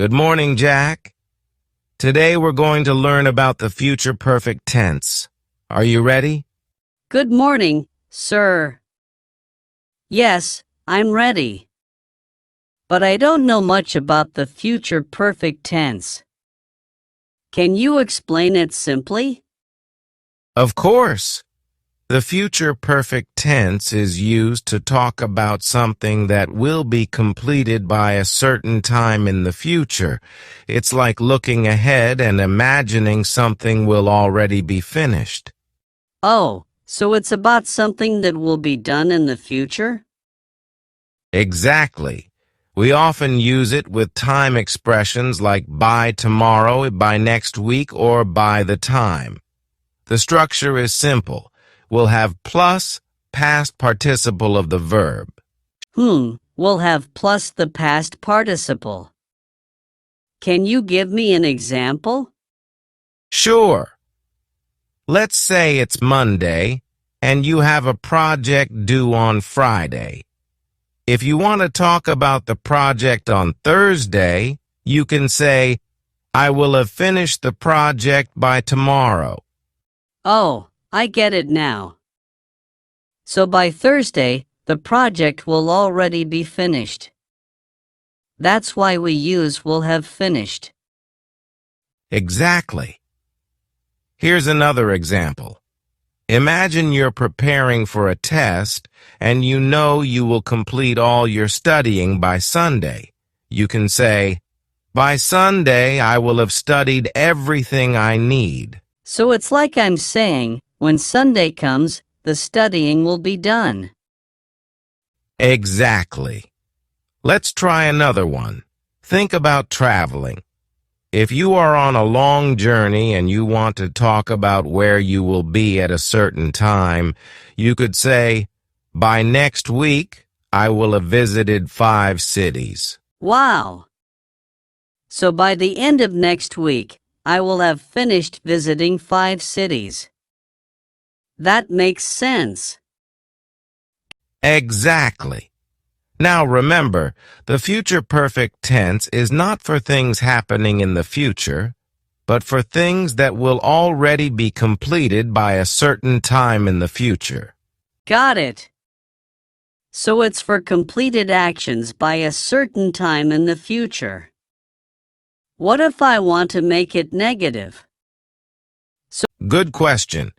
Good morning, Jack. Today we're going to learn about the future perfect tense. Are you ready? Good morning, sir. Yes, I'm ready. But I don't know much about the future perfect tense. Can you explain it simply? Of course. The future perfect tense is used to talk about something that will be completed by a certain time in the future. It's like looking ahead and imagining something will already be finished. Oh, so it's about something that will be done in the future? Exactly. We often use it with time expressions like by tomorrow, by next week, or by the time. The structure is simple. We'll have plus past participle of the verb. We'll have plus the past participle. Can you give me an example? Sure. Let's say it's Monday and you have a project due on Friday. If you want to talk about the project on Thursday, you can say, I will have finished the project by tomorrow. Oh, I get it now. So by Thursday, the project will already be finished. That's why we use will have finished. Exactly. Here's another example. Imagine you're preparing for a test and you know you will complete all your studying by Sunday. You can say, by Sunday I will have studied everything I need. So it's like I'm saying, when Sunday comes, the studying will be done. Exactly. Let's try another one. Think about traveling. If you are on a long journey and you want to talk about where you will be at a certain time, you could say, by next week, I will have visited 5 cities. Wow! So by the end of next week, I will have finished visiting 5 cities. That makes sense. Exactly. Now remember, the future perfect tense is not for things happening in the future, but for things that will already be completed by a certain time in the future. Got it. So it's for completed actions by a certain time in the future. What if I want to make it negative? Good question.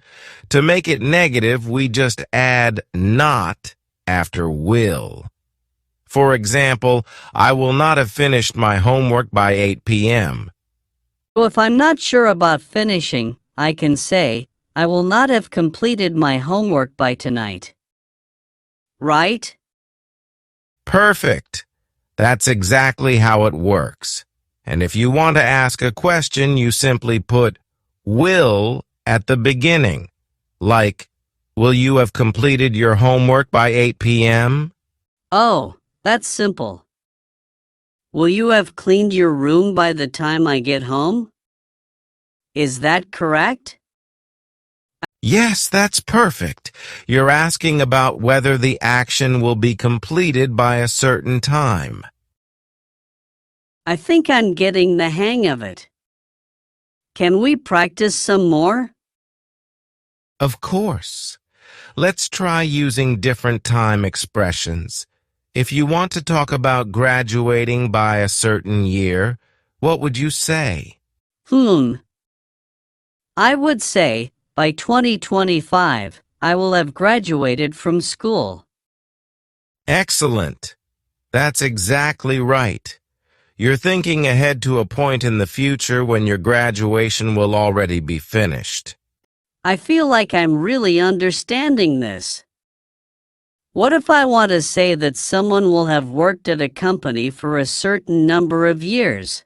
To make it negative, we just add not after will. For example, I will not have finished my homework by 8 p.m. So if I'm not sure about finishing, I can say, I will not have completed my homework by tonight. Right? Perfect. That's exactly how it works. And if you want to ask a question, you simply put will at the beginning, like, will you have completed your homework by 8 p.m.? Oh, that's simple. Will you have cleaned your room by the time I get home? Is that correct? Yes, that's perfect. You're asking about whether the action will be completed by a certain time. I think I'm getting the hang of it. Can we practice some more? Of course. Let's try using different time expressions. If you want to talk about graduating by a certain year, what would you say? I would say, by 2025, I will have graduated from school. Excellent. That's exactly right. You're thinking ahead to a point in the future when your graduation will already be finished. I feel like I'm really understanding this. What if I want to say that someone will have worked at a company for a certain number of years?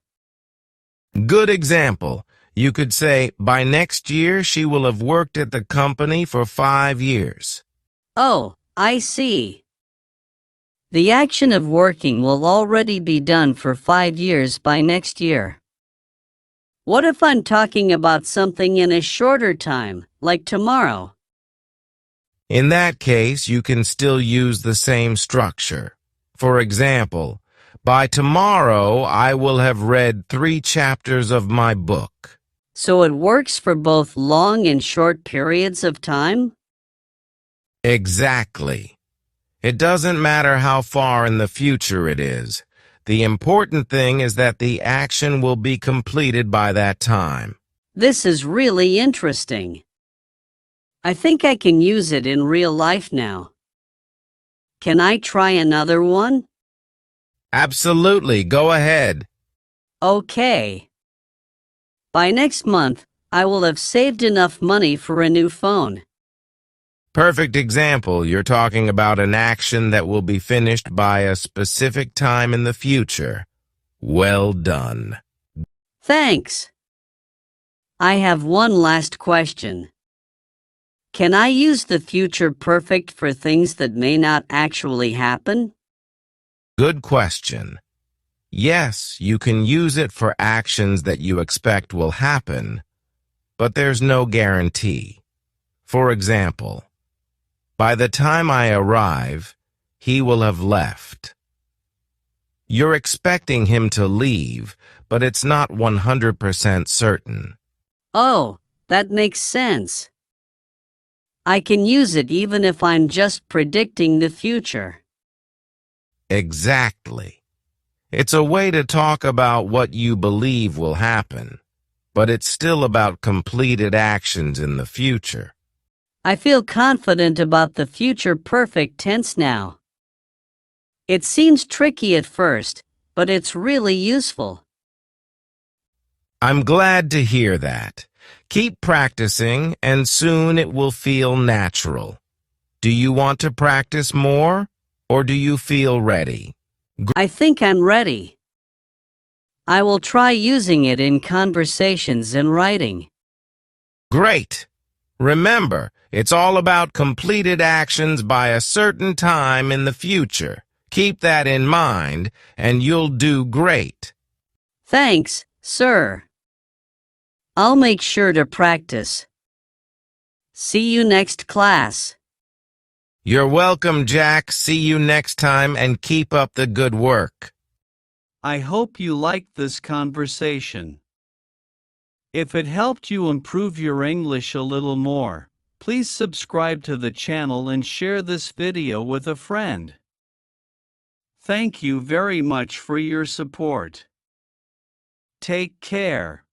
Good example. You could say, by next year, she will have worked at the company for 5 years. Oh, I see. The action of working will already be done for 5 years by next year. What if I'm talking about something in a shorter time, like tomorrow? In that case, you can still use the same structure. For example, By tomorrow, I will have read 3 chapters of my book. So it works for both long and short periods of time? Exactly. It doesn't matter how far in the future it is. The important thing is that the action will be completed by that time. This is really interesting. I think I can use it in real life now. Can I try another one? Absolutely, go ahead. Okay. By next month, I will have saved enough money for a new phone. Perfect example. You're talking about an action that will be finished by a specific time in the future. Well done. Thanks. I have one last question. Can I use the future perfect for things that may not actually happen? Good question. Yes, you can use it for actions that you expect will happen, but there's no guarantee. For example, by the time I arrive, he will have left. You're expecting him to leave, but it's not 100% certain. Oh, that makes sense. I can use it even if I'm just predicting the future. Exactly. It's a way to talk about what you believe will happen, but it's still about completed actions in the future. I feel confident about the future perfect tense now. It seems tricky at first, but it's really useful. I'm glad to hear that. Keep practicing, and soon it will feel natural. Do you want to practice more, or do you feel ready? I think I'm ready. I will try using it in conversations and writing. Great! Remember, it's all about completed actions by a certain time in the future. Keep that in mind, and you'll do great. Thanks, sir. I'll make sure to practice. See you next class. You're welcome, Jack. See you next time, and keep up the good work. I hope you liked this conversation. If it helped you improve your English a little more, please subscribe to the channel and share this video with a friend. Thank you very much for your support. Take care.